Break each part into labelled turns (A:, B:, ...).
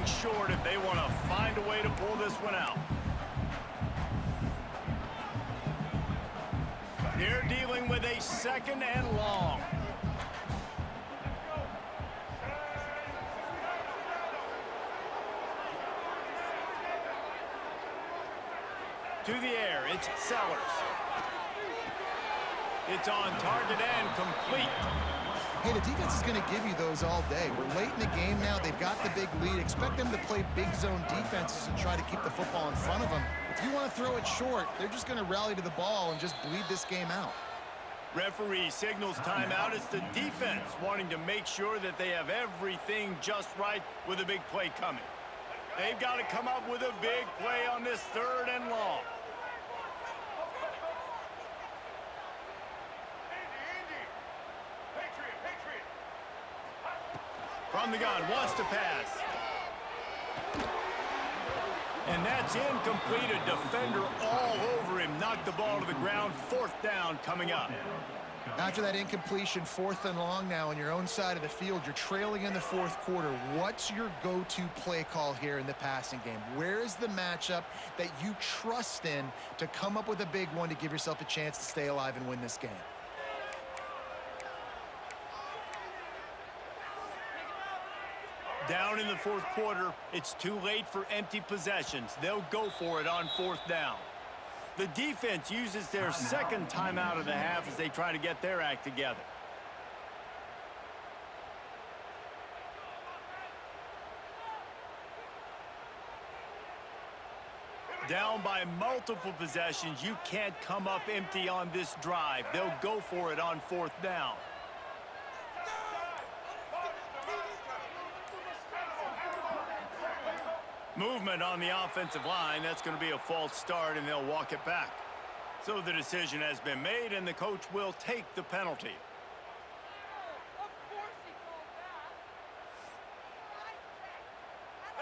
A: short if they want to find a way to pull this one out. They're dealing with a 2nd and long. To the air, it's Sellers. It's on target and complete.
B: Hey, the defense is going to give you those all day. We're late in the game now. They've got the big lead. Expect them to play big zone defenses and try to keep the football in front of them. If you want to throw it short, they're just going to rally to the ball and just bleed this game out.
A: Referee signals timeout. It's the defense wanting to make sure that they have everything just right with a big play coming. They've got to come up with a big play on this 3rd and long. From the gun, wants to pass. And that's incomplete. A defender all over him. Knocked the ball to the ground. 4th down coming up.
B: After that incompletion, 4th and long now on your own side of the field, you're trailing in the 4th quarter. What's your go-to play call here in the passing game? Where is the matchup that you trust in to come up with a big one to give yourself a chance to stay alive and win this game?
A: Down in the 4th quarter, it's too late for empty possessions. They'll go for it on 4th down. The defense uses their 2nd timeout of the half as they try to get their act together. Down by multiple possessions, you can't come up empty on this drive. They'll go for it on 4th down. Movement on the offensive line. That's going to be a false start, and they'll walk it back. So the decision has been made, and the coach will take the penalty.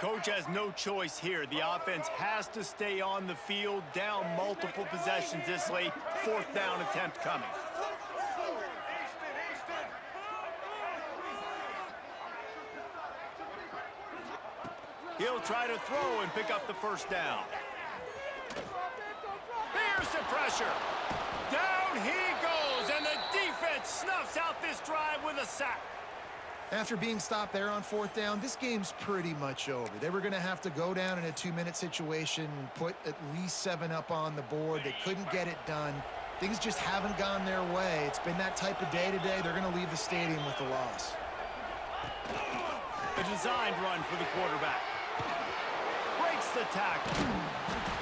A: Coach has no choice here. The offense has to stay on the field, down multiple possessions this late. 4th down attempt coming. He'll try to throw and pick up the 1st down. Here's the pressure. Down he goes, and the defense snuffs out this drive with a sack.
B: After being stopped there on 4th down, this game's pretty much over. They were going to have to go down in a 2-minute situation, put at least 7 up on the board. They couldn't get it done. Things just haven't gone their way. It's been that type of day today. They're going to leave the stadium with the loss.
A: A designed run for the quarterback. Breaks the tackle.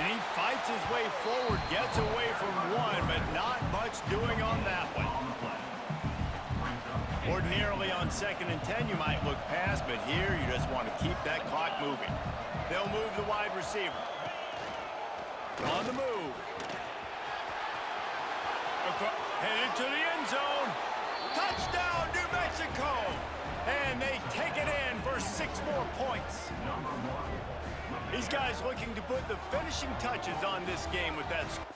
A: And he fights his way forward, gets away from one, but not much doing on that one. Ordinarily on 2nd and 10, you might look past, but here you just want to keep that clock moving. They'll move the wide receiver. On the move. Headed to the end zone. Touchdown, New Mexico! And they take it in for 6 more points. These guys looking to put the finishing touches on this game with that score.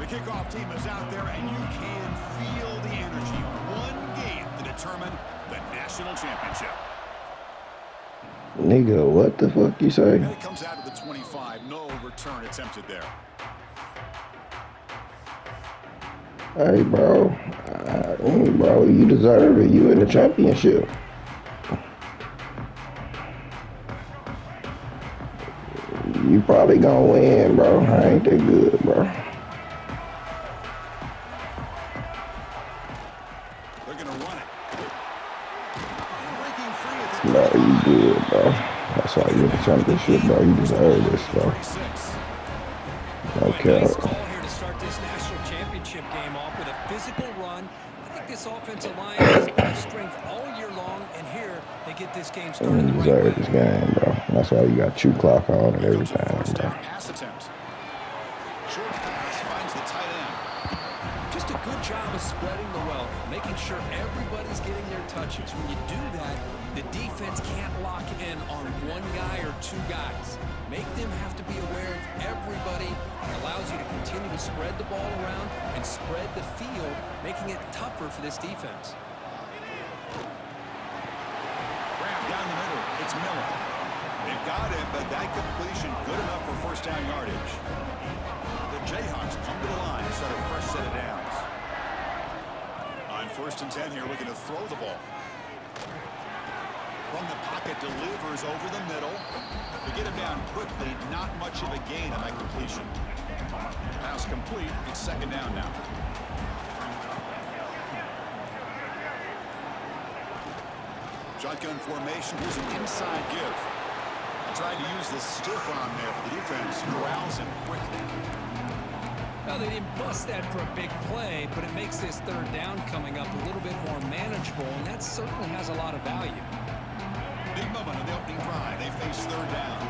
C: The kickoff team is out there, and you can feel the energy. One game to determine the national championship.
D: Nigga, what the fuck you say?
C: And it comes out of the 25. No return attempted there.
D: Hey, bro. Bro, you deserve it. You in the championship. You probably gonna win, bro. I ain't that good, bro.
C: They're gonna run it. Breaking free at the
D: Bro, you
C: 35.
D: good, bro. That's why you in the championship, bro. You deserve this, bro.
C: 36.
D: Okay.
E: Nice call here to start this national championship game off with a physical run. I think this offensive line has been a strength all year long, and here they get this game started
D: You
E: the right
D: deserve
E: way.
D: this game, bro. That's why you got chew clock on and
C: Here comes a
D: everything,
C: first
D: bro.
C: down pass attempt. Short pass finds the tight end.
E: Just a good job of spreading the wealth, making sure everybody's getting their touches. When you do that, the defense can't lock in on one guy or two guys. Make them have to be aware of everybody. It allows you to continue to spread the ball around and spread the field, making it tougher for this defense.
C: Grab down the middle. It's Miller. They've got him, but that completion good enough for first down yardage. The Jayhawks come to the line, start a fresh set of downs. On 1st and 10 here, looking to throw the ball. From the pocket, delivers over the middle. To get him down quickly, not much of a gain on that completion. Pass complete. It's 2nd down now. Shotgun formation. Here's an inside give. Trying to use the stiff arm there, but the defense corrals him quickly.
E: Well, they didn't bust that for a big play, but it makes this 3rd down coming up a little bit more manageable, and that certainly has a lot of value.
C: Big moment on the opening drive. They face 3rd down.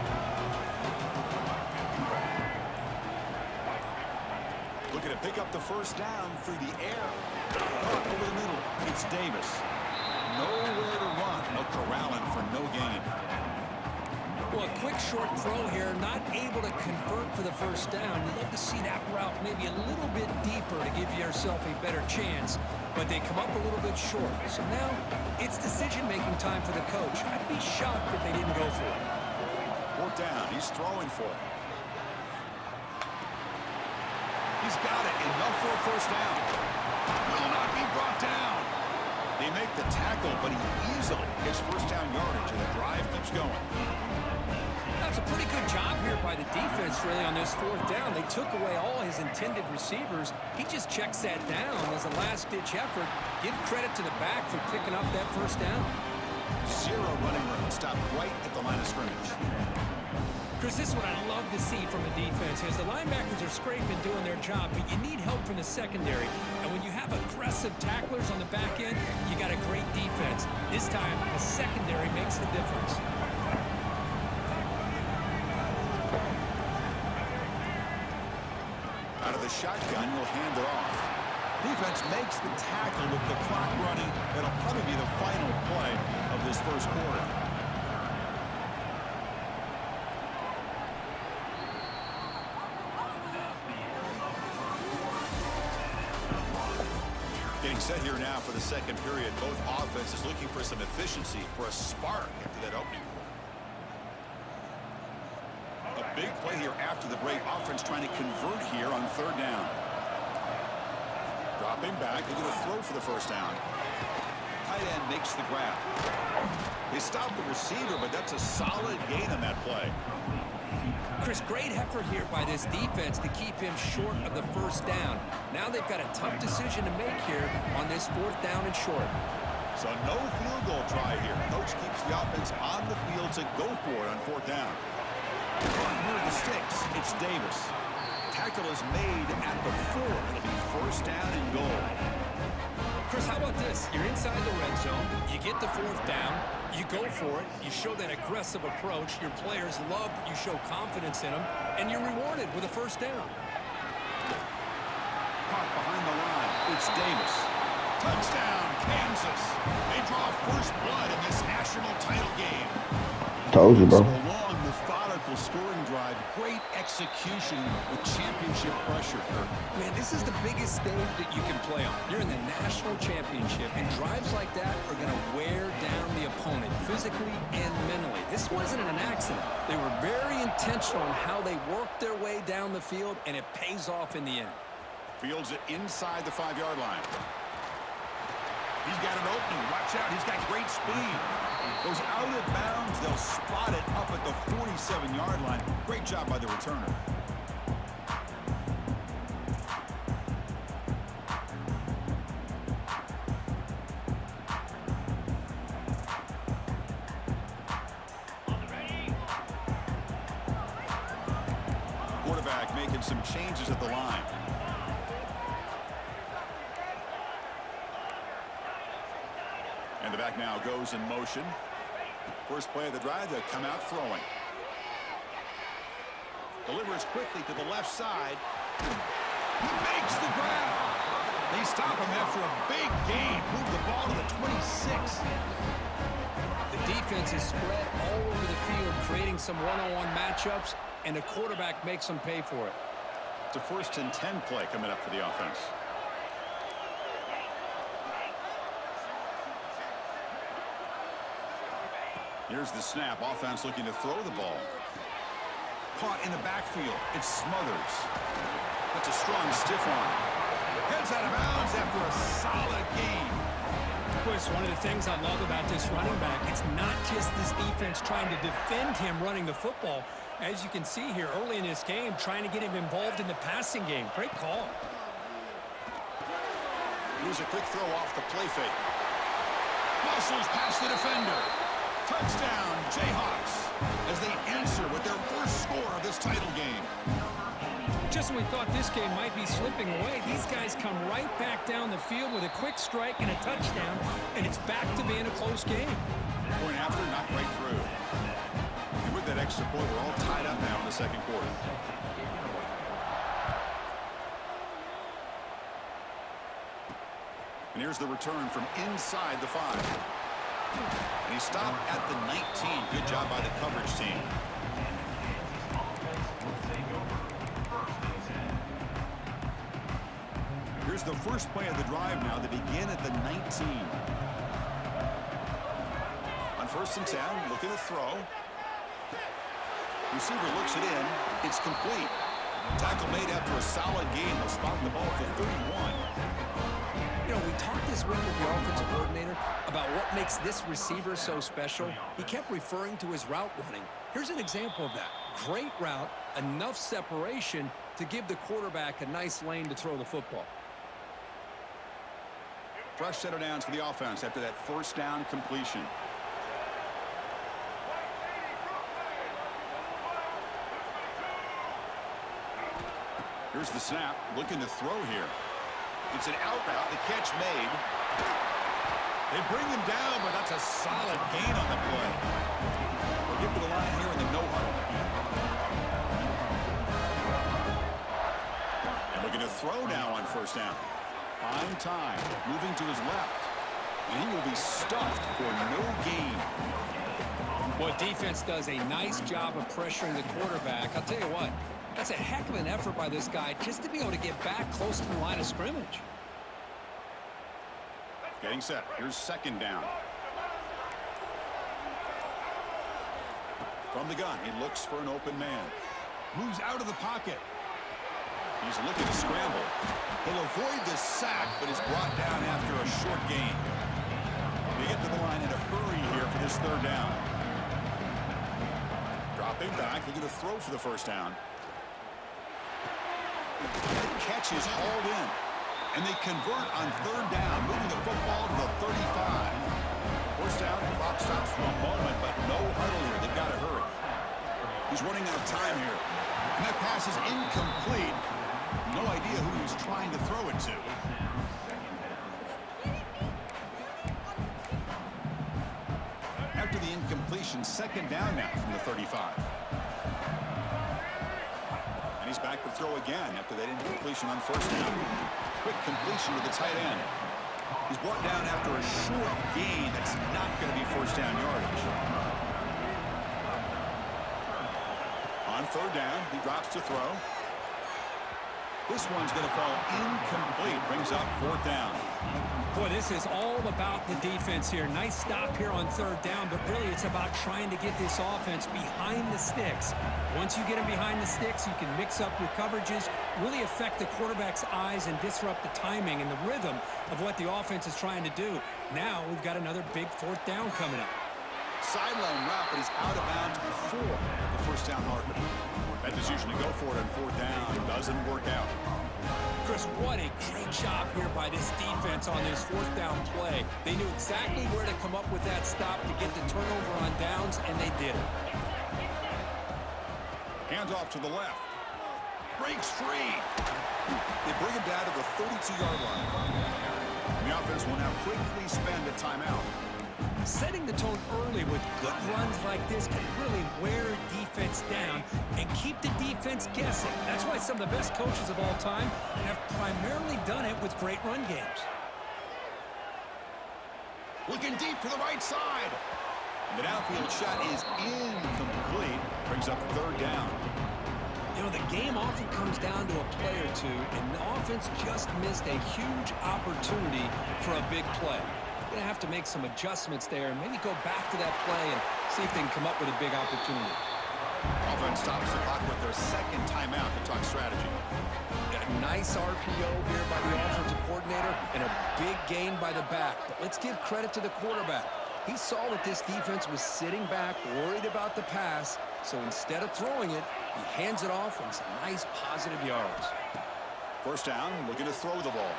C: Looking to pick up the first down through the air. Over the middle. It's Davis. Nowhere to run. No corralling for no gain.
E: Well, a quick short throw here, not able to convert for the first down. You'd love to see that route maybe a little bit deeper to give yourself a better chance, but they come up a little bit short. So now it's decision-making time for the coach. I'd be shocked if they didn't go for it.
C: 4th down. He's throwing for it. He's got it. Enough for a first down. Will not be brought down. They make the tackle, but he easily gets first down yardage, and the drive keeps going.
E: That's a pretty good job here by the defense, really, on this 4th down. They took away all his intended receivers. He just checks that down as a last-ditch effort. Give credit to the back for picking up that first down.
C: 0 running room. Stopped right at the line of scrimmage.
E: Chris, this is what I love to see from a defense is the linebackers are scraping, doing their job, but you need help from the secondary. And when you have aggressive tacklers on the back end, you got a great defense. This time, the secondary makes the difference.
C: Out of the shotgun, will hand it off. Defense makes the tackle with the clock running. It'll probably be the final play of this first quarter. Getting set here now for the 2nd period. Both offenses looking for some efficiency, for a spark after that opening. A big play here after the break. Offense trying to convert here on 3rd down. Dropping back. They're going to throw for the first down. Tight end makes the grab. They stop the receiver, but that's a solid gain on that play.
E: Chris, great effort here by this defense to keep him short of the first down. Now they've got a tough decision to make here on this 4th down and short.
C: So no field goal try here. Coach keeps the offense on the field to go for it on 4th down. Near the sticks, it's Davis. Tackle is made at the 4. It'll be first down and goal.
E: Chris, how about this? You're inside the red zone. You get the 4th down. You go for it. You show that aggressive approach. Your players love that you show confidence in them. And you're rewarded with a first down.
C: Caught behind the line. It's Davis. Touchdown, Kansas. They draw first blood in this national title game.
D: Told you, bro.
C: So long, methodical methodical scoring drive. Great execution with championship pressure.
E: Man, this is the biggest stage that you can play on. You're in the national championship, and drives like that are going to wear down the opponent physically and mentally. This wasn't an accident. They were very intentional in how they worked their way down the field, and it pays off in the end.
C: Fields it inside the 5-yard line. He's got an opening. Watch out. He's got great speed. Goes out of bounds. They'll spot it up at the 47-yard line. Great job by the returner. Quarterback making some changes at the line. And the back now goes in motion. First play of the drive, they'll come out throwing. Delivers quickly to the left side. He makes the grab. They stop him after a big gain. Move the ball to the 26.
E: The defense is spread all over the field, creating some one-on-one matchups, and the quarterback makes them pay for it.
C: It's a 1st and 10 play coming up for the offense. Here's the snap. Offense looking to throw the ball. Caught in the backfield. It's Smothers. That's a strong stiff arm. Heads out of bounds after a solid game.
E: It's one of the things I love about this running back. It's not just this defense trying to defend him running the football. As you can see here early in this game, trying to get him involved in the passing game. Great call.
C: Here's a quick throw off the play fake. Muscles past the defender. Touchdown, Jayhawks, as they answer with their first score of this title game.
E: Just when we thought this game might be slipping away, these guys come right back down the field with a quick strike and a touchdown, and it's back to being a close game.
C: Point after, knocked right through. And with that extra point, we're all tied up now in the second quarter. And here's the return from inside the 5. And he stopped at the 19. Good job by the coverage team. Here's the first play of the drive now. They begin at the 19. On 1st and 10, looking to throw. Receiver looks it in. It's complete. Tackle made after a solid gain. They'll spot the ball at the 31.
E: You know, we talked this week with the offensive coordinator about what makes this receiver so special. He kept referring to his route running. Here's an example of that. Great route, enough separation to give the quarterback a nice lane to throw the football.
C: Fresh set of downs for the offense after that 1st down completion. Here's the snap, looking to throw here. It's an out route, the catch made. They bring him down, but that's a solid gain on the play. We'll get to the line here in the no huddle. And looking to throw now on 1st down. On time, moving to his left. And he will be stuffed for no gain.
E: Well, defense does a nice job of pressuring the quarterback. I'll tell you what, that's a heck of an effort by this guy just to be able to get back close to the line of scrimmage.
C: Getting set. Here's 2nd down. From the gun, he looks for an open man. Moves out of the pocket. He's looking to scramble. He'll avoid the sack, but is brought down after a short gain. They get to the line in a hurry here for this 3rd down. Dropping back, looking to throw for the 1st down. That catch is hauled in. And they convert on 3rd down, moving the football to the 35. 1st down, the clock stops for a moment, but no huddle here. They've got to hurry. He's running out of time here. And that pass is incomplete. No idea who he was trying to throw it to. After the incompletion, 2nd down now from the 35. And he's back to throw again after that incompletion on 1st down. Quick completion to the tight end. He's brought down after a short gain. That's not going to be 1st down yardage. third down. He drops to throw. This one's going to fall incomplete. Brings up fourth down.
E: Boy, this is all about the defense here. Nice stop here on third down, but really it's about trying to get this offense behind the sticks. Once you get them behind the sticks, you can mix up your coverages, really affect the quarterback's eyes and disrupt the timing and the rhythm of what the offense is trying to do. Now we've got another big fourth down coming up.
C: Sideline route, but he's out of bounds before the first down marker. That decision to go for it on fourth down doesn't work out.
E: Chris, what a great job here by this defense on this fourth down play. They knew exactly where to come up with that stop to get the turnover on downs, and they did it.
C: Hands off to the left. Breaks free. They bring him down to the 32-yard line. The offense will now quickly spend a timeout.
E: Setting the tone early with good runs like this can really wear defense down and keep the defense guessing. That's why some of the best coaches of all time have primarily done it with great run games.
C: Looking deep to the right side. The downfield shot is incomplete. Brings up third down.
E: You know, the game often comes down to a play or two, and the offense just missed a huge opportunity for a big play. Going to have to make some adjustments there and maybe go back to that play and see if they can come up with a big opportunity.
C: Offense stops the clock with their second timeout to talk strategy.
E: A nice RPO here by the offensive coordinator and a big gain by the back. But let's give credit to the quarterback. He saw that this defense was sitting back, worried about the pass, so instead of throwing it, he hands it off on some nice positive yards.
C: First down, looking to throw the ball.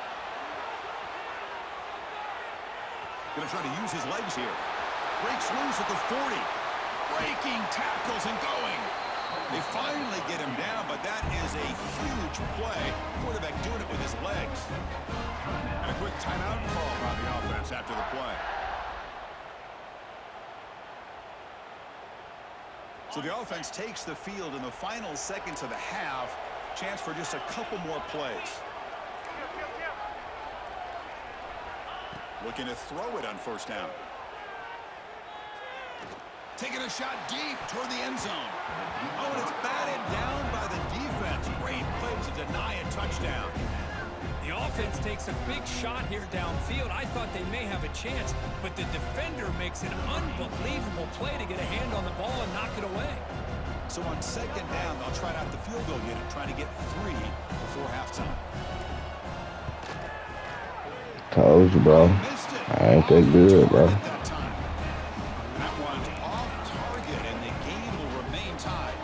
C: Going to try to use his legs here. Breaks loose at the 40. Breaking tackles and going. They finally get him down, but that is a huge play. Quarterback doing it with his legs. And a quick timeout call by the offense after the play. So the offense takes the field in the final seconds of the half. Chance for just a couple more plays. Looking to throw it on first down. Taking a shot deep toward the end zone. Oh, and it's batted down by the defense. Great play to deny a touchdown.
E: The offense takes a big shot here downfield. I thought they may have a chance, but the defender makes an unbelievable play to get a hand on the ball and knock it away.
C: So on second down, they'll try out the field goal unit, trying to get 3 before halftime.
D: Told you, bro. I ain't that good, bro.
C: That one's off target, and the game will remain tied.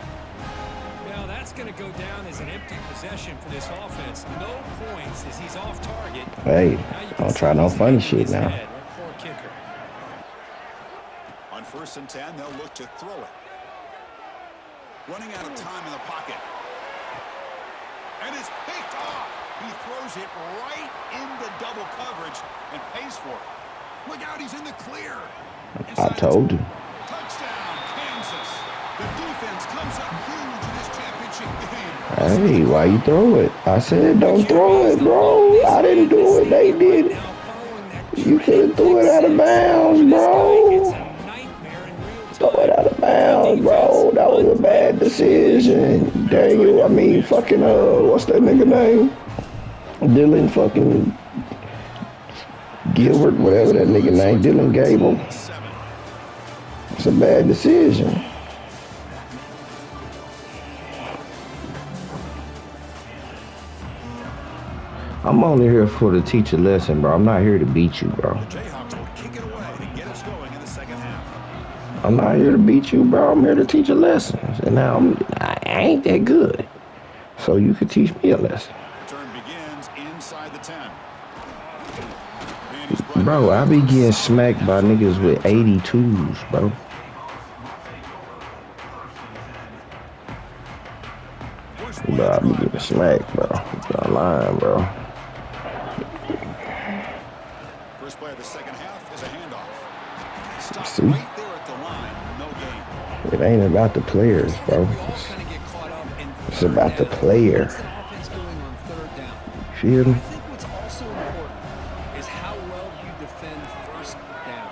E: Now that's going to go down as an empty possession for this offense. No points as he's off target.
D: Hey, don't try no funny shit now.
E: Poor kicker.
C: On 1st and 10, they'll look to throw it. Running out of time in the pocket. And it's picked off. He throws it right into double coverage and pays for it. Look out, he's in the clear.
D: I told you.
C: Touchdown, Kansas. The defense comes up huge in this championship game.
D: Hey, why you throw it? I said don't throw it, bro. I didn't do it. They did it. You could have threw it out of bounds, bro. Throw it out of bounds, bro. That was a bad decision. Daniel, I mean, fucking, what's that nigga name? Dylan fucking Gilbert, whatever that nigga name, Dylan Gable. It's a bad decision. I'm only here for to teach a lesson, bro. I'm not here to beat you, bro.
C: Jayhawks will kick it away to get us going in the second half.
D: I'm not here to beat you, bro. I'm here to teach a lesson. And now I ain't that good. So you could teach me a lesson.
C: Turn begins inside the 10.
D: Bro, I be getting smacked by niggas with 82s, bro. Bro, I be getting smacked, bro. I'm lying, bro.
C: First play of the second half is a handoff. Stop
D: See?
C: right there at the line. No gain.
D: It ain't about the players, bro. It's about the player. Feel me?
E: I think what's also important is how well you defend first down.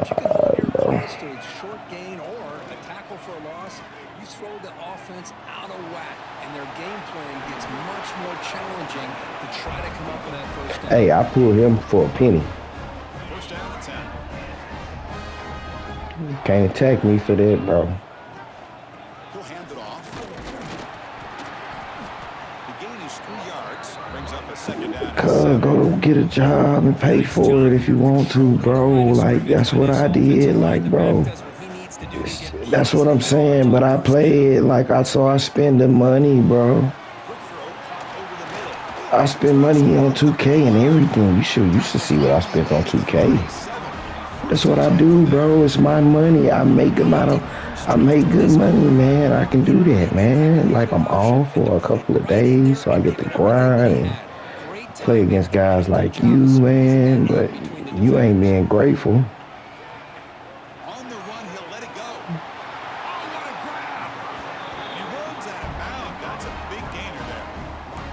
E: If you can hold your opponents to a short gain or a tackle for a loss, you throw the offense out out of whack, and their game plan gets much more challenging to try to come up with that first down.
D: Hey, I pulled him for a penny.
C: First down and 10.
D: Can't attack me for that, bro.
C: He'll hand it off. The gain is 3 yards. Brings up a second down.
D: Cuz, go get a job and pay for it if you want to, bro. Like, that's what I did, like, bro. That's what I'm saying, but I play it like I spend the money, bro. I spend money on 2K and everything. You should see what I spent on 2K. That's what I do, bro. It's my money. I make good money, man. I can do that, man. Like, I'm off for a couple of days, so I get to grind and play against guys like you, man. But you ain't being grateful.
C: On the run, he'll let it go. Oh, what a grab. He runs out of bounds. That's a big gainer there.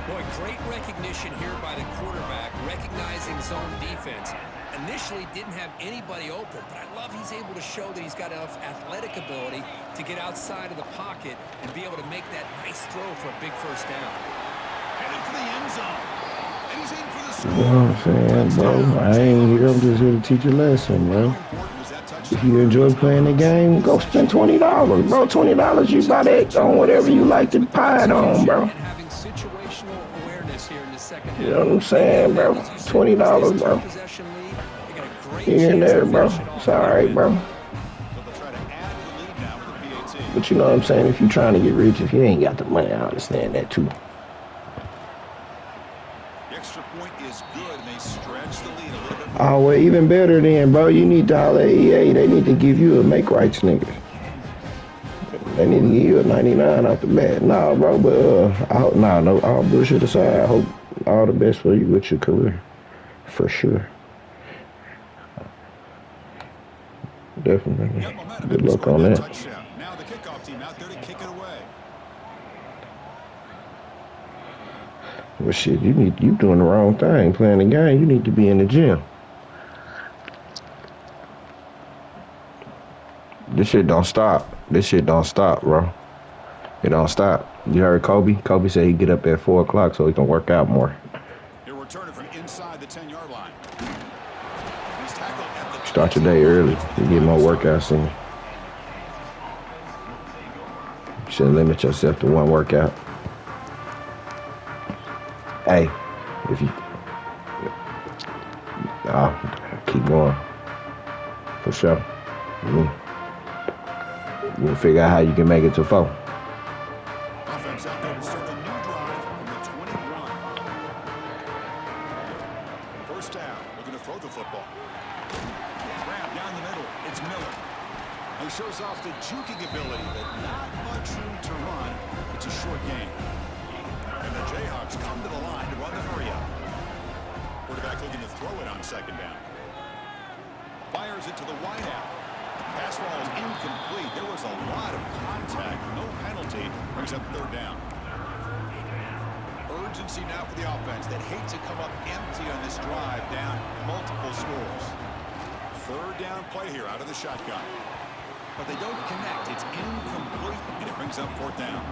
E: Boy, great recognition here by the quarterback, recognizing zone defense. Initially didn't have anybody open, but I love he's able to show that he's got enough athletic ability to get outside of the pocket and be able to make that nice throw for a big first down.
C: Headed for the end zone. And he's in for the score.
D: You know what I'm saying, bro? I ain't here. I'm just here to teach a lesson, bro. If you enjoy playing the game, go spend $20, bro. $20, you buy that on whatever you like to buy it on, bro.
E: Having situational awareness here in the second half.
D: You know what I'm saying, bro? $20, bro. Here and there, bro. It's all right, bro. But you know what I'm saying? If you're trying to get rich, if you ain't got the money, I understand that too.
C: The extra point is good, and they stretch the lead a little bit.
D: Oh, well, even better then, bro. You need to holler at EA. They need to give you a make rights, nigga. They need to give you a 99 off the bat. Nah, bro, but no, all bullshit aside, I hope all the best for you with your career. For sure. Definitely. Good luck on that.
C: Now the kickoff team out there to kick it away.
D: Well, shit, you doing the wrong thing playing the game. You need to be in the gym. This shit don't stop. Bro. It don't stop. You heard Kobe? Kobe said he'd get up at 4 o'clock so he can work out more.
C: He'll return it from inside the 10-yard line. He's tackled at the
D: Start your day early. You get more workouts in. You shouldn't limit yourself to one workout. Hey, if you... keep going. For sure. You can figure out how you can make it to 4.
C: offense out there to start a new drive from the 21. First down, looking to throw the football. Grab down the middle. It's Miller. He shows off the juking ability, but not much room to run. It's a short game. And the Jayhawks come to the line to run the hurry up. Quarterback looking to throw it on second down. Fires it to the wideout. Pass ball is incomplete. There was a lot of contact. No penalty. Brings up third down. Urgency now for the offense that hate to come up empty on this drive, down multiple scores. Third down play here out of the shotgun. But they don't connect. It's incomplete, and it brings up fourth down.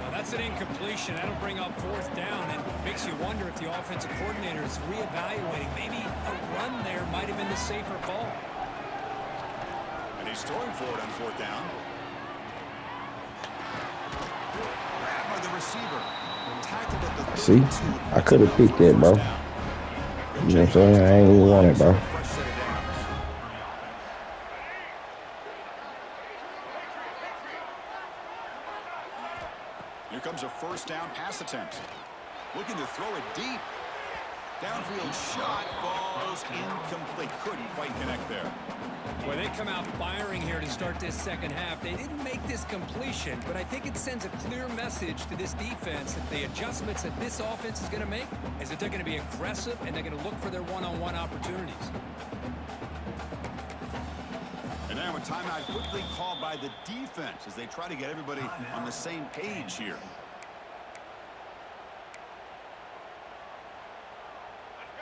E: Well, that's an incompletion. That'll bring up fourth down, and makes you wonder if the offensive coordinator is reevaluating. Maybe a run there might have been the safer call.
C: And he's throwing for it on fourth down. Grabbed by the receiver. Tackled at the 32.
D: See? I could have picked that, bro. You know what I'm saying? I ain't even want it, bro.
C: Here comes a first down pass attempt. Looking to throw it deep. Downfield shot falls incomplete. Couldn't quite connect there.
E: Well, they come out firing here to start this second half. They didn't make this completion, but I think it sends a clear message to this defense that the adjustments that this offense is going to make is that they're going to be aggressive and they're going to look for their one-on-one opportunities.
C: And now a timeout quickly called by the defense as they try to get everybody on the same page here.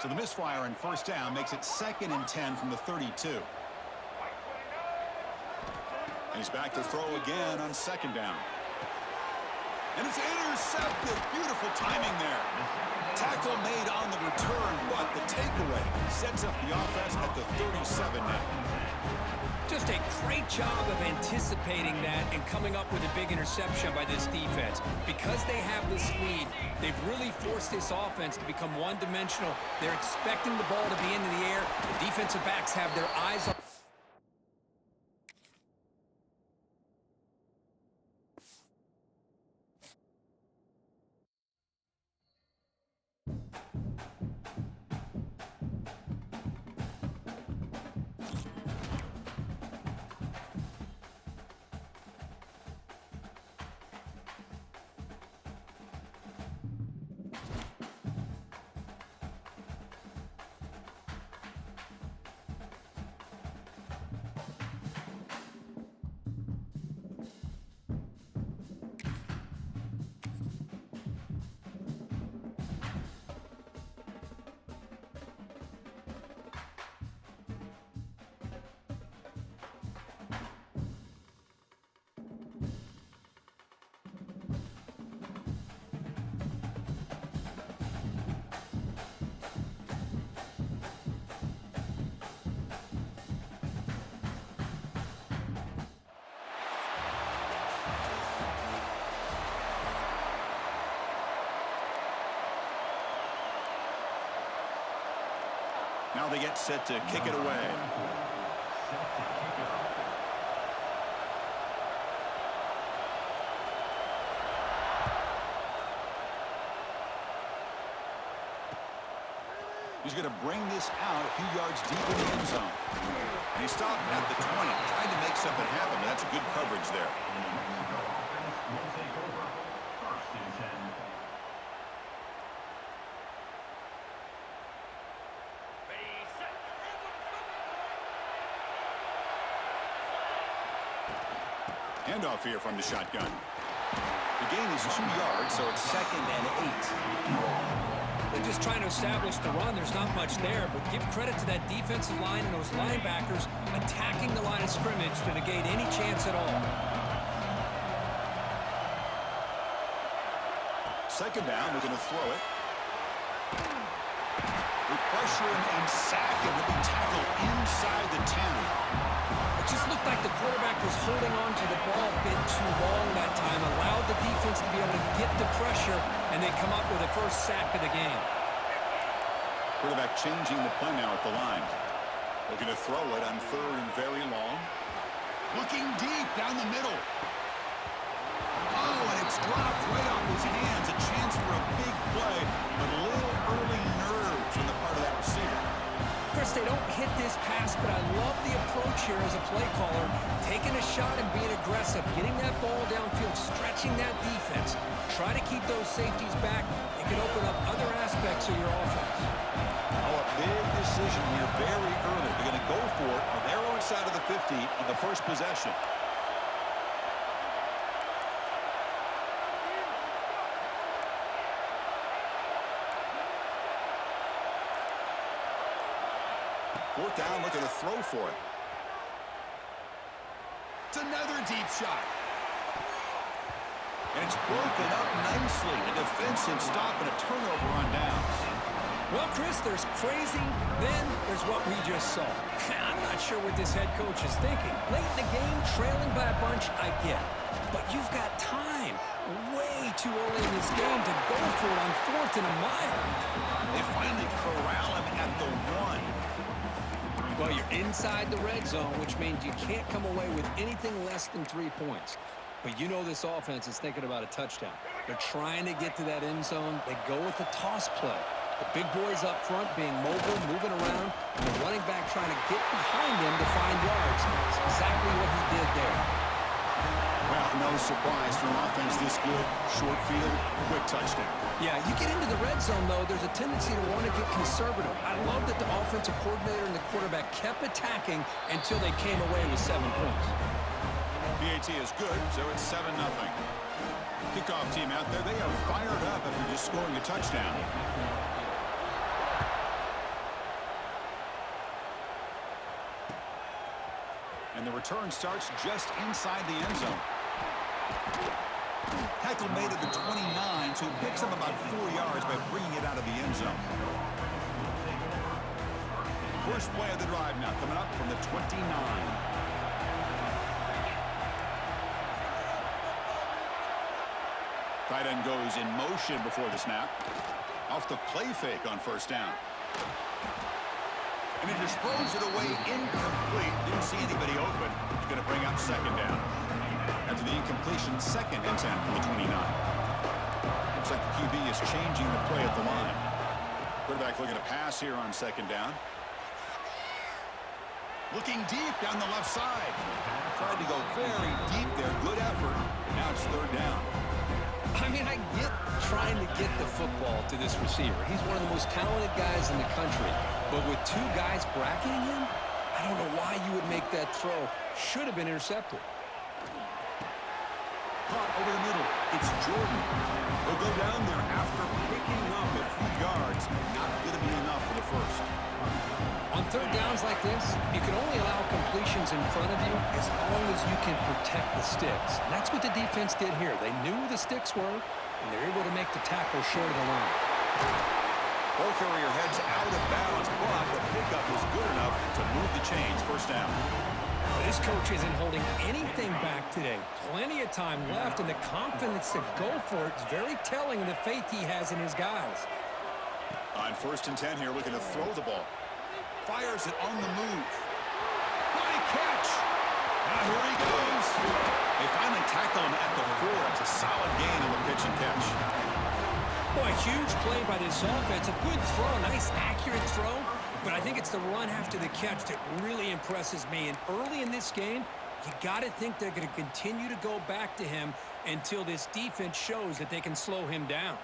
C: So the misfire on first down makes it 2nd and 10 from the 32. And he's back to throw again on second down. And it's intercepted. Beautiful timing there. Tackle made on the return, but the takeaway sets up the offense at the 37 now.
E: Just a great job of anticipating that and coming up with a big interception by this defense. Because they have this lead, they've really forced this offense to become one-dimensional. They're expecting the ball to be into the air. The defensive backs have their eyes on.
C: Now they get set to kick it away. He's going to bring this out a few yards deep in the end zone. And he stopped at the 20, trying to make something happen. That's good coverage there. Handoff here from the shotgun. The gain is 2 yards, so it's 2nd and 8.
E: They're just trying to establish the run. There's not much there, but give credit to that defensive line and those linebackers attacking the line of scrimmage to negate any chance at all.
C: 2nd down, they're going to throw it. They pressure him and sack him to be tackled inside the 10.
E: It just looked like the quarterback was holding on to the ball a bit too long that time, allowed the defense to be able to get the pressure, and they come up with a first sack of the game.
C: Quarterback changing the play now at the line. Looking to throw it on 3rd and very long. Looking deep down the middle. Oh, and it's dropped right off his hands. A chance for a big play, but a little early nerves on the part of that receiver.
E: Chris, they don't hit this pass, but I love the approach here as a play caller. Taking a shot and being aggressive, getting that ball downfield, stretching that defense. Try to keep those safeties back. It can open up other aspects of your offense.
C: Oh, a big decision here very early. They're going to go for it on their own side of the 50 on the first possession. Fourth down, looking to throw for it. It's another deep shot. And it's broken up nicely. A defensive stop and a turnover on downs.
E: Well, Chris, there's crazy, then there's what we just saw. I'm not sure what this head coach is thinking. Late in the game, trailing by a bunch, I get it. But you've got time, way too early in this game to go for it on 4th and a mile.
C: They finally corral him at the 1.
E: Well, you're inside the red zone, which means you can't come away with anything less than 3 points. But you know this offense is thinking about a touchdown. They're trying to get to that end zone. They go with the toss play. The big boys up front being mobile, moving around, and the running back trying to get behind him to find yards. That's exactly what he did there.
C: Well, no surprise for an offense this good. Short field, quick touchdown.
E: Yeah, you get into the red zone, though, there's a tendency to want to get conservative. I love that the offensive coordinator and the quarterback kept attacking until they came away with 7 points.
C: BAT is good, so it's 7-0. Kickoff team out there, they are fired up after just scoring a touchdown. And the return starts just inside the end zone. Tackle made at the 29, so he picks up about 4 yards by bringing it out of the end zone. First play of the drive now coming up from the 29. Tight end goes in motion before the snap. Off the play fake on first down. And he just throws it away incomplete. Didn't see anybody open. He's going to bring up second down. After the incompletion, 2nd and 10 from the 29. Looks like the QB is changing the play at the line. Quarterback looking to pass here on 2nd down. Looking deep down the left side. Tried to go very deep there. Good effort. Now it's 3rd down.
E: I mean, I get trying to get the football to this receiver. He's one of the most talented guys in the country. But with 2 guys bracketing him, I don't know why you would make that throw. Should have been intercepted.
C: Caught over the middle. It's Jordan. He'll go down there after picking up a few yards. Not going to be enough for the first.
E: On 3rd downs like this, you can only allow completions in front of you as long as you can protect the sticks. And that's what the defense did here. They knew the sticks were, and they're able to make the tackle short of the line.
C: Ball carrier heads out of bounds, but the pickup was good enough to move the chains. First down.
E: This coach isn't holding anything back today. Plenty of time left, and the confidence to go for it is very telling of the faith he has in his guys.
C: On 1st and 10 here, looking to throw the ball. Fires it on the move. Nice catch. Now here he goes. They finally tackle him at the 4. It's a solid gain on the pitch and catch.
E: Boy, huge play by this offense. A good throw, a nice accurate throw. But I think it's the run after the catch that really impresses me. And early in this game, you got to think they're going to continue to go back to him until this defense shows that they can slow him down.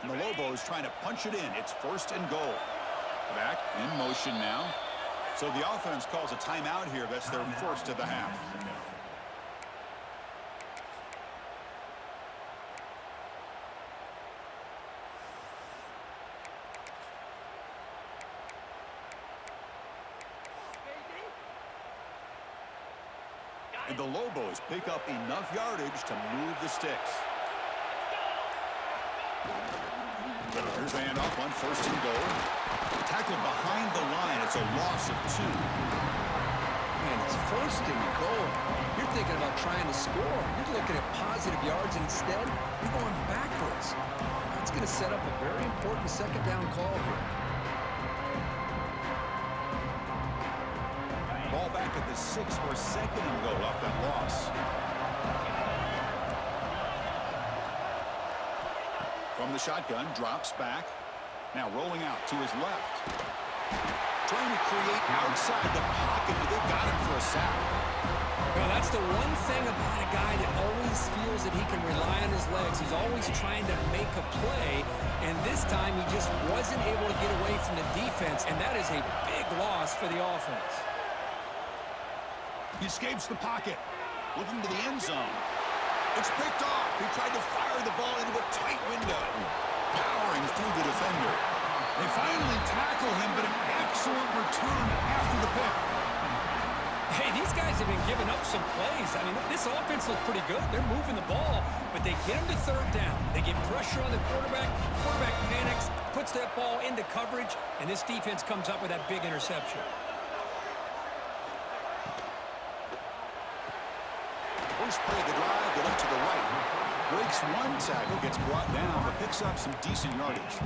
C: And the Lobos trying to punch it in. It's 1st and goal. Back in motion now. So the offense calls a timeout here. That's their first of the half. And the Lobos pick up enough yardage to move the sticks. Here's the handoff on 1st and goal. Tackled behind the line. It's a loss of 2.
E: Man, it's 1st and goal. You're thinking about trying to score. You're looking at positive yards instead. You're going backwards. That's going to set up a very important 2nd down call here.
C: Ball back at the 6 for a 2nd and goal off that loss. From the shotgun, drops back. Now rolling out to his left. Trying to create outside the pocket, but they've got him for a sack.
E: Well, that's the one thing about a guy that always feels that he can rely on his legs. He's always trying to make a play, and this time he just wasn't able to get away from the defense, and that is a big loss for the offense.
C: He escapes the pocket, looking to the end zone. It's picked off. He tried to fire the ball into a tight window. Powering through the defender. They finally tackle him, but an excellent return after the pick.
E: Hey, these guys have been giving up some plays. I mean, this offense looked pretty good. They're moving the ball, but they get him to 3rd down. They get pressure on the quarterback. Quarterback panics, puts that ball into coverage, and this defense comes up with that big interception.
C: First play of the drive, they look to the right. Breaks one tackle, gets brought down, but picks up some decent yardage.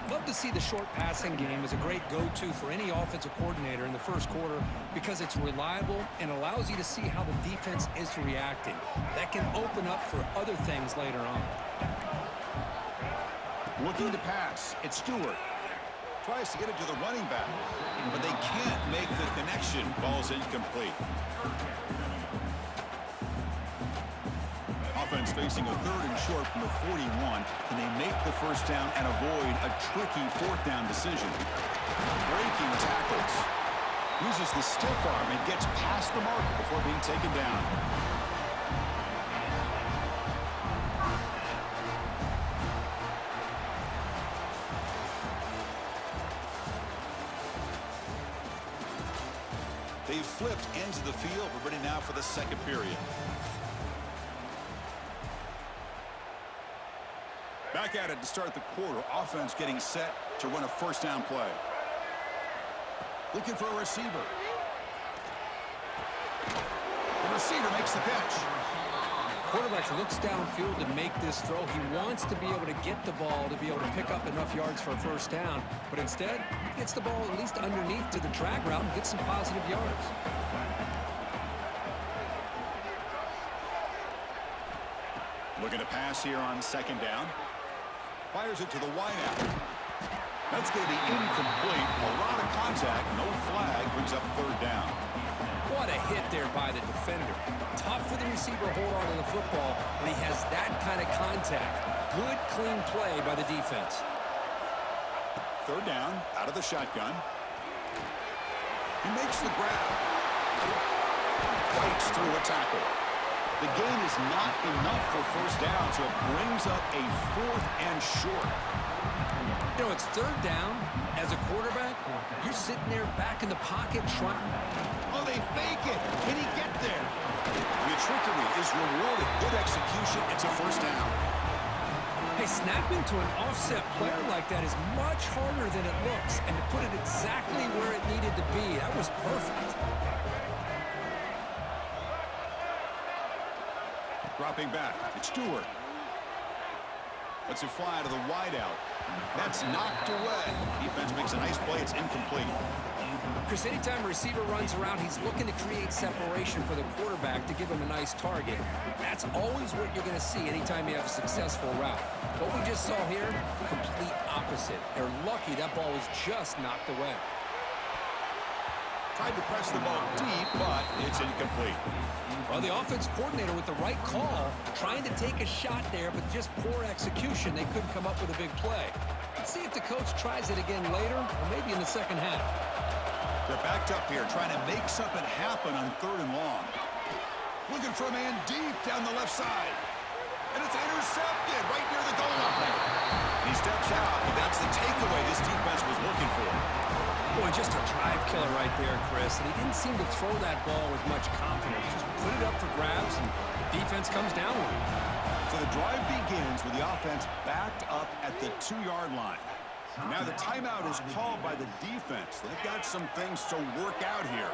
E: Love to see the short passing game as a great go-to for any offensive coordinator in the 1st quarter because it's reliable and allows you to see how the defense is reacting. That can open up for other things later on.
C: Looking to pass. It's Stewart. Tries to get it to the running back, but they can't make the connection. Ball's incomplete. Offense facing a 3rd and short from the 41. Can they make the first down and avoid a tricky 4th down decision? Breaking tackles. Uses the stiff arm and gets past the mark before being taken down. They've flipped ends of the field. We're ready now for the second period. Back at it to start the quarter. Offense getting set to run a first down play. Looking for a receiver. The receiver makes the catch.
E: Quarterback looks downfield to make this throw. He wants to be able to get the ball to be able to pick up enough yards for a first down. But instead, he gets the ball at least underneath to the drag route and gets some positive yards.
C: Looking to pass here on second down. Fires it to the wideout. That's going to be incomplete. A lot of contact. No flag. Brings up third down.
E: What a hit there by the defender. Tough for the receiver to hold on to the football when he has that kind of contact. Good, clean play by the defense.
C: Third down, out of the shotgun. He makes the grab. Fights through a tackle. The gain is not enough for first down, so it brings up a fourth and short.
E: You know, it's third down. As a quarterback, you're sitting there back in the pocket trying.
C: Oh, they fake it. Can he get there? The trickery is rewarded. Good execution. It's a first down.
E: Hey, snapping to an offset player like that is much harder than it looks. And to put it exactly where it needed to be, that was perfect.
C: Dropping back. It's Stewart. Lets it fly to the wideout. That's knocked away. Defense makes a nice play. It's incomplete.
E: Chris, anytime a receiver runs around, he's looking to create separation for the quarterback to give him a nice target. That's always what you're going to see anytime you have a successful route. What we just saw here, complete opposite. They're lucky that ball was just knocked away.
C: Tried to press the ball deep, but it's incomplete.
E: Well, the offense coordinator with the right call, trying to take a shot there, but just poor execution. They couldn't come up with a big play. Let's see if the coach tries it again later, or maybe in the second half.
C: They're backed up here, trying to make something happen on third and long. Looking for a man deep down the left side. And it's intercepted right near the goal line. He steps out, and that's the takeaway this defense was looking for.
E: Boy, just a drive killer right there, Chris. And he didn't seem to throw that ball with much confidence. Just put it up for grabs, and the defense comes down with it.
C: So the drive begins with the offense backed up at the 2-yard line. And now the timeout is called by the defense. They've got some things to work out here.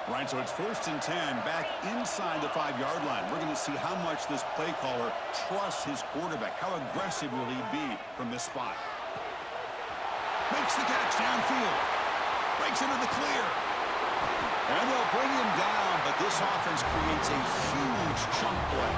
C: Right, so it's 1st and 10 back inside the 5-yard line. We're going to see how much this play caller trusts his quarterback. How aggressive will he be from this spot? Makes the catch downfield. Breaks into the clear. And they'll bring him down, but this offense creates a huge chunk play.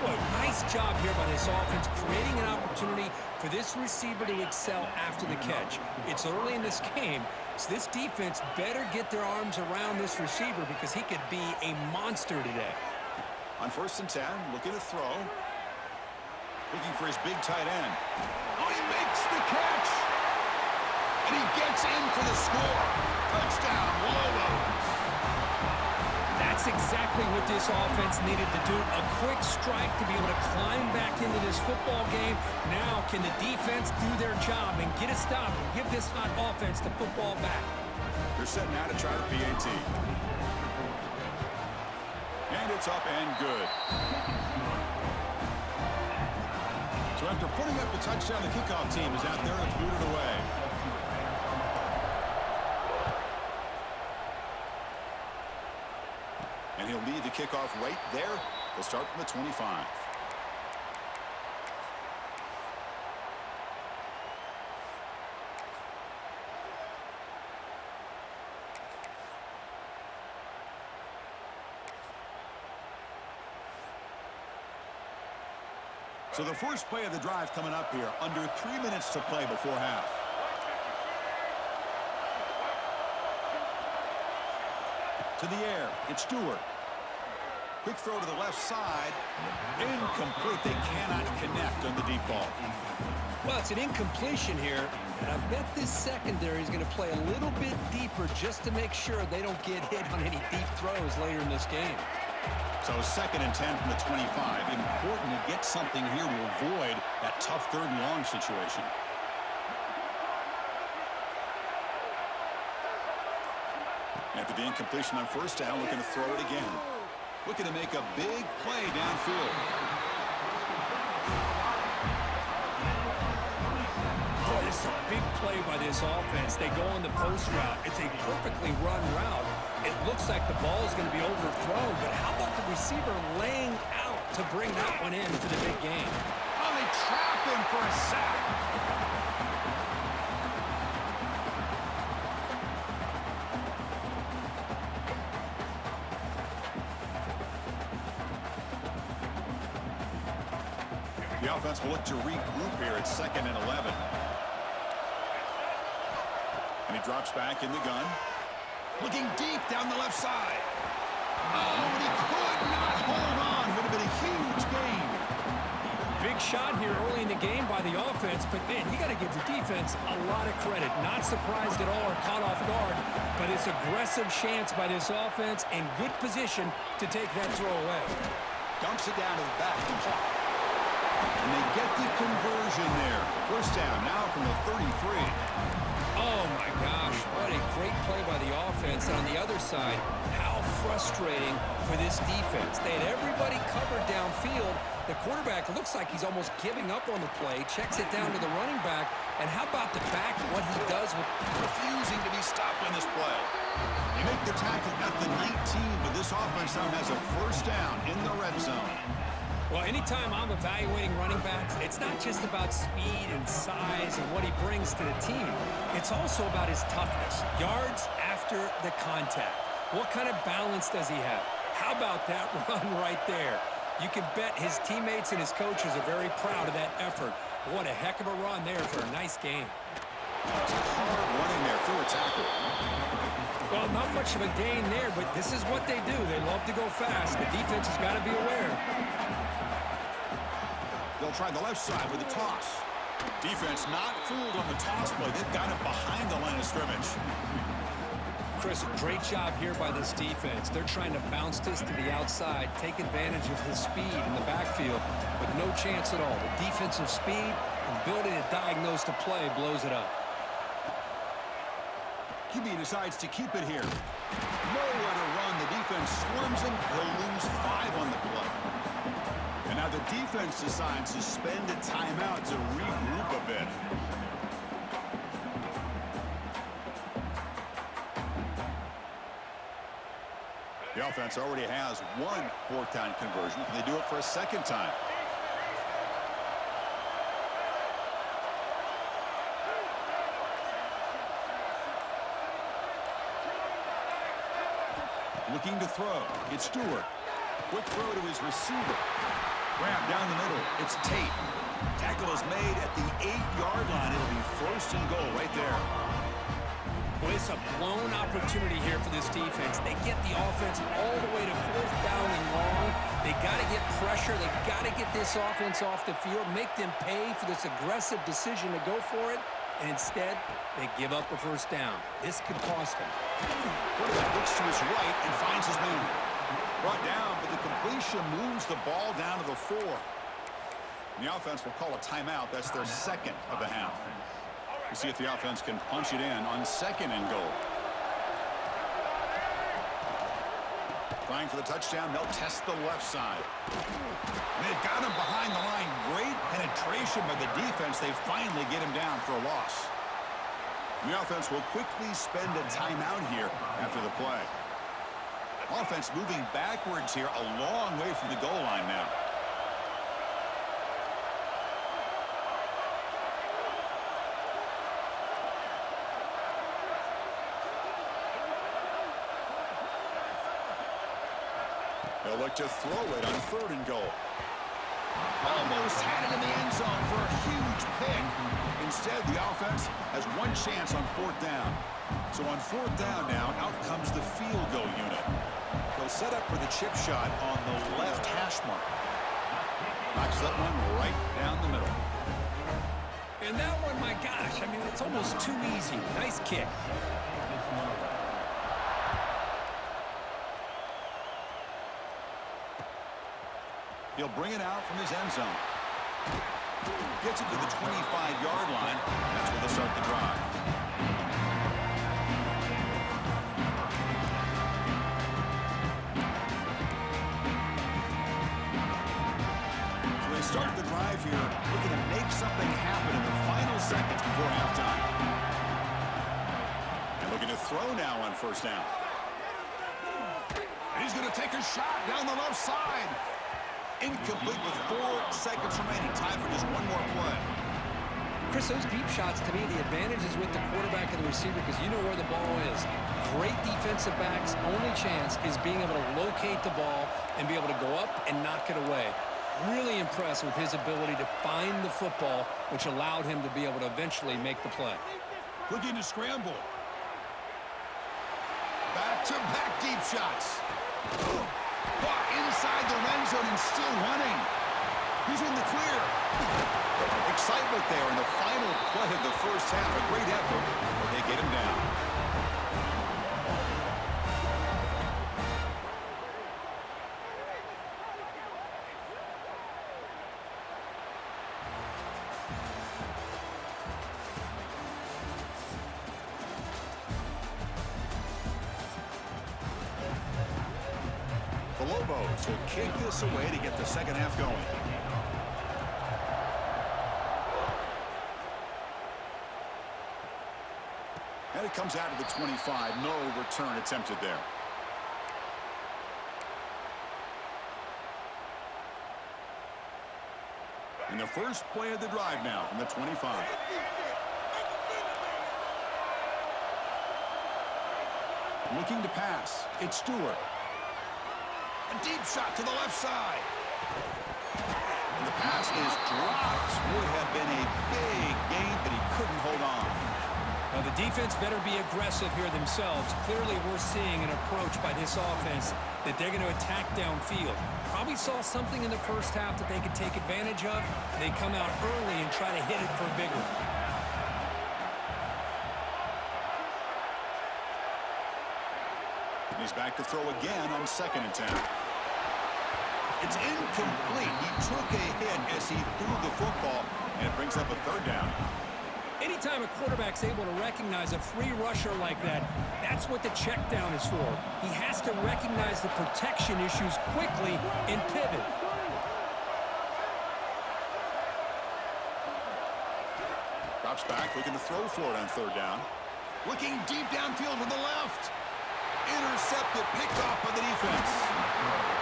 E: Boy, nice job here by this offense, creating an opportunity for this receiver to excel after the catch. It's early in this game, so this defense better get their arms around this receiver because he could be a monster today.
C: On 1st and 10, looking to throw. Looking for his big tight end. Oh, he makes the catch! And he gets in for the score. Touchdown, Lobos.
E: That's exactly what this offense needed to do. A quick strike to be able to climb back into this football game. Now can the defense do their job and get a stop and give this hot offense the football back?
C: They're setting out to try the PAT. And it's up and good. So after putting up the touchdown, the kickoff team is out there and booted away. And he'll lead the kickoff right there. They'll start from the 25. So the first play of the drive coming up here, under 3 minutes to play before half. To the air, it's Stewart. Quick throw to the left side. Incomplete. They cannot connect on the deep ball.
E: Well, it's an incompletion here, and I bet this secondary is going to play a little bit deeper just to make sure they don't get hit on any deep throws later in this game.
C: So 2nd and 10 from the 25. Important to get something here to avoid that tough 3rd and long situation. After the incompletion on first down, looking to throw it again. Looking to make a big play downfield.
E: Boy, this is a big play by this offense. They go on the post route. It's a perfectly run route. It looks like the ball is going to be overthrown, but how about the receiver laying out to bring that one in for the big game?
C: Oh, they trap him for a sack. The offense will look to regroup here at 2nd and 11. And he drops back in the gun. Looking deep down the left side. Oh, and he could not hold on. Would have been a huge gain.
E: Big shot here early in the game by the offense, but, man, you got to give the defense a lot of credit. Not surprised at all or caught off guard, but it's aggressive chance by this offense and good position to take that throw away.
C: Dumps it down to the back. And they get the conversion there. First down now from the 33.
E: Oh, my gosh. What a great play by the offense. And on the other side, how frustrating for this defense. They had everybody covered downfield. The quarterback looks like he's almost giving up on the play, checks it down to the running back. And how about the back, what he does with
C: refusing to be stopped on this play. They make the tackle at the 19, but this offense now has a first down in the red zone.
E: Well, anytime I'm evaluating running backs, it's not just about speed and size and what he brings to the team. It's also about his toughness, yards after the contact. What kind of balance does he have? How about that run right there? You can bet his teammates and his coaches are very proud of that effort. What a heck of a run there for a nice game.
C: It's hard running there through a tackle.
E: Well, not much of a gain there, but this is what they do. They love to go fast. The defense has got to be aware.
C: They'll try the left side with a toss. Defense not fooled on the toss play. They've got it behind the line of scrimmage.
E: Chris, great job here by this defense. They're trying to bounce this to the outside, take advantage of his speed in the backfield, but no chance at all. The defensive speed and ability to diagnose the play blows it up.
C: QB decides to keep it here. Nowhere to run. The defense swarms him. He'll lose 5 on the play. And now the defense decides to spend a timeout to regroup a bit. The offense already has 1 fourth-down conversion. Can they do it for a second time? Looking to throw. It's Stewart. Quick throw to his receiver. Grab down the middle. It's Tate. Tackle is made at the 8-yard line. It'll be 1st and goal right there.
E: Well, it's a blown opportunity here for this defense. They get the offense all the way to 4th down and long. They got to get pressure. They got to get this offense off the field, make them pay for this aggressive decision to go for it. And instead, they give up a 1st down. This could cost them.
C: Quarterback looks to his right and finds his man. Brought down, but the completion moves the ball down to the 4. And the offense will call a timeout. That's their 2nd of the half. We'll see if the offense can punch it in on 2nd and goal. Trying for the touchdown. They'll test the left side. And they've got him behind the line. Great penetration by the defense. They finally get him down for a loss. The offense will quickly spend a timeout here after the play. Offense moving backwards here, a long way from the goal line now. They'll look to throw it on 3rd and goal. Almost had it in the end zone for a huge pick. Instead, the offense has 1 chance on 4th down. So on 4th down now, out comes the field goal unit. They'll set up for the chip shot on the left hash mark. Knocks that one right down the middle.
E: And that one, my gosh, I mean, it's almost too easy. Nice kick.
C: He'll bring it out from his end zone. Gets it to the 25-yard line. That's where they'll start the drive. throw now on first down. And he's going to take a shot down the left side. Incomplete with 4 seconds remaining. Time for just one more play.
E: Chris, those deep shots, to me, the advantage is with the quarterback and the receiver because you know where the ball is. Great defensive backs' only chance is being able to locate the ball and be able to go up and knock it away. Really impressed with his ability to find the football, which allowed him to be able to eventually make the play.
C: Looking to scramble. Back-to-back deep shots. Inside the red zone and still running. He's in the clear. Excitement there in the final play of the first half. A great effort, but they get him down. The Lobos will kick this away to get the second half going. And it comes out to the 25. No return attempted there. And the first play of the drive now from the 25. Looking to pass. It's Stewart. A deep shot to the left side. And the pass is dropped. Would have been a big gain, but he couldn't hold on.
E: Now, the defense better be aggressive here themselves. Clearly, we're seeing an approach by this offense that they're going to attack downfield. Probably saw something in the first half that they could take advantage of. They come out early and try to hit it for bigger.
C: And he's back to throw again on 2nd and 10. It's incomplete. He took a hit as he threw the football, and it brings up a 3rd down.
E: Anytime a quarterback's able to recognize a free rusher like that, that's what the check down is for. He has to recognize the protection issues quickly and pivot.
C: Drops back, looking to throw for it on 3rd down. Looking deep downfield to the left. Intercepted, picked off by the defense.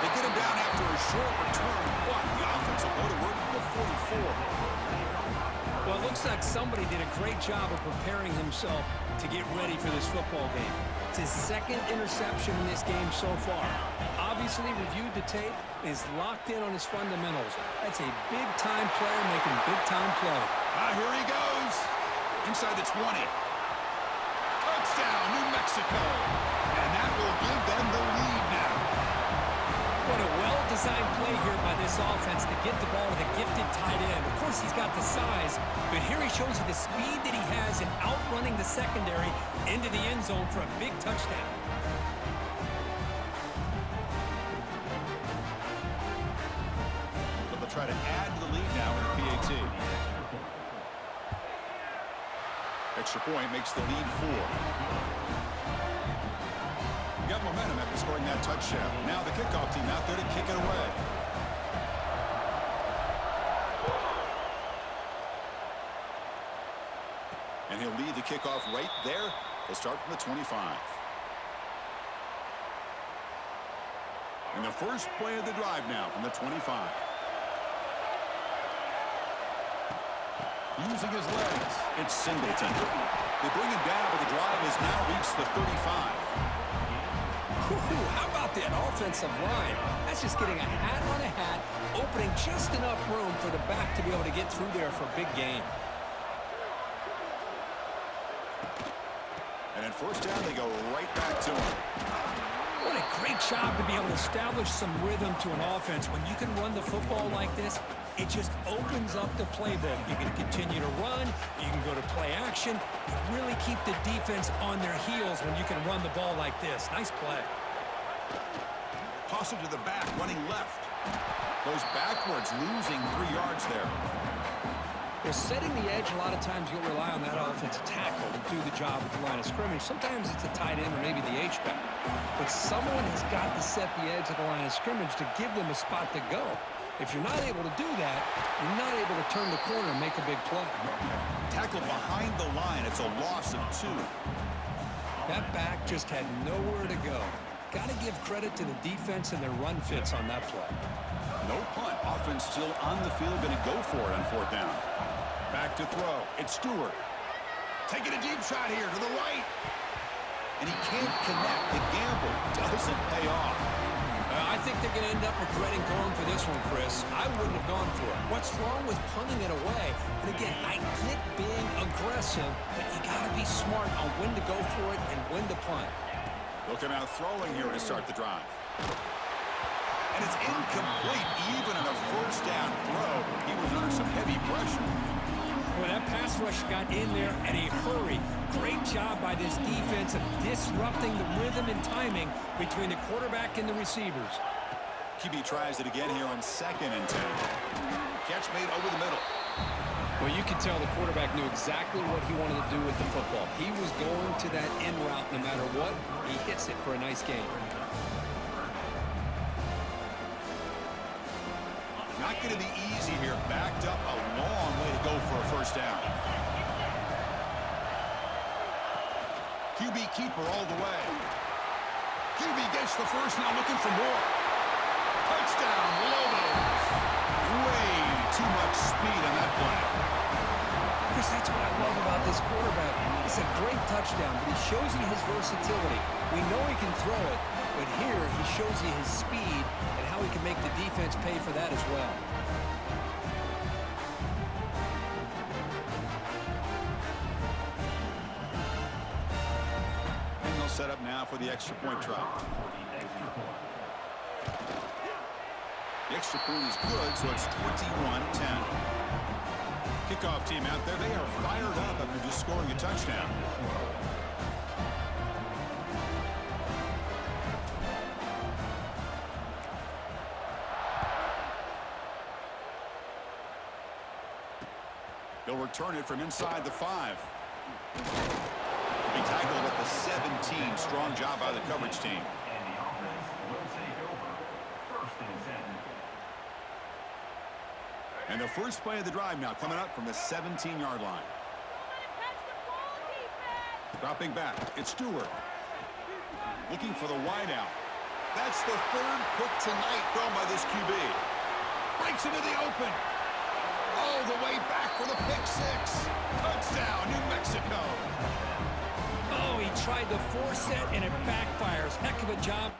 C: They get him down after a short return, but the offensive go to work from the 44.
E: Well, it looks like somebody did a great job of preparing himself to get ready for this football game. It's his 2nd interception in this game so far. Obviously reviewed the tape and is locked in on his fundamentals. That's a big-time player making big-time play.
C: Here he goes. Inside the 20. Touchdown, New Mexico. And that will give them the lead now.
E: What a well-designed play here by this offense to get the ball to the gifted tight end. Of course, he's got the size, but here he shows you the speed that he has in outrunning the secondary into the end zone for a big touchdown.
C: So they'll try to add to the lead now in the PAT. Extra point makes the lead 4. Got momentum after scoring that touchdown. Now the kickoff team out there to kick it away. And he'll lead the kickoff right there. They'll start from the 25. And the first play of the drive now from the 25. Using his legs, it's Singleton. They bring him down, but the drive has now reached the 35.
E: How about that offensive line? That's just getting a hat on a hat, opening just enough room for the back to be able to get through there for a big gain.
C: And at first down, they go right back to him.
E: What a great job to be able to establish some rhythm to an offense. When you can run the football like this, it just opens up the playbook. You can continue to run. You can go to play action. You really keep the defense on their heels when you can run the ball like this. Nice play.
C: Toss it to the back, running left. Goes backwards, losing 3 yards there.
E: Well, setting the edge, a lot of times you'll rely on that offensive tackle to do the job at the line of scrimmage. Sometimes it's a tight end or maybe the H-back. But someone has got to set the edge of the line of scrimmage to give them a spot to go. If you're not able to do that, you're not able to turn the corner and make a big play.
C: Tackle behind the line. It's a loss of 2.
E: That back just had nowhere to go. Got to give credit to the defense and their run fits on that play.
C: No punt. Offense still on the field, going to go for it on 4th down. Back to throw. It's Stewart. Taking a deep shot here to the right. And he can't connect. The gamble doesn't pay off.
E: I think they're going to end up regretting going for this one, Chris. I wouldn't have gone for it. What's wrong with punting it away? And again, I get being aggressive, but you got to be smart on when to go for it and when to punt.
C: Looking out throwing here to start the drive. And it's incomplete even on a 1st down throw. He was under some heavy pressure.
E: Well, that pass rush got in there in a hurry. Great job by this defense of disrupting the rhythm and timing between the quarterback and the receivers.
C: QB tries it again here on 2nd and 10. Catch made over the middle.
E: Well, you can tell the quarterback knew exactly what he wanted to do with the football. He was going to that end route no matter what. He hits it for a nice gain.
C: Not going to be easy here. Backed up a long way to go for a 1st down. QB keeper all the way. QB gets the first, now looking for more. Touchdown, Lobos. Way too much speed on that play.
E: Chris, that's what I love about this quarterback. It's a great touchdown, but he shows you his versatility. We know he can throw it, but here he shows you his speed and how he can make the defense pay for that as well.
C: And they'll set up now for the extra point try. The extra point is good, so it's 21-10. Kickoff team out there, they are fired up after just scoring a touchdown. They'll return it from inside the 5. Be tackled at the 17. Strong job by the coverage team. And the first play of the drive now coming up from the 17-yard line. Dropping back, it's Stewart. Looking for the wideout. That's the 3rd pick tonight thrown by this QB. Breaks into the open. All the way back for the pick 6. Touchdown, New Mexico.
E: Oh, he tried to force it, and it backfires. Heck of a job.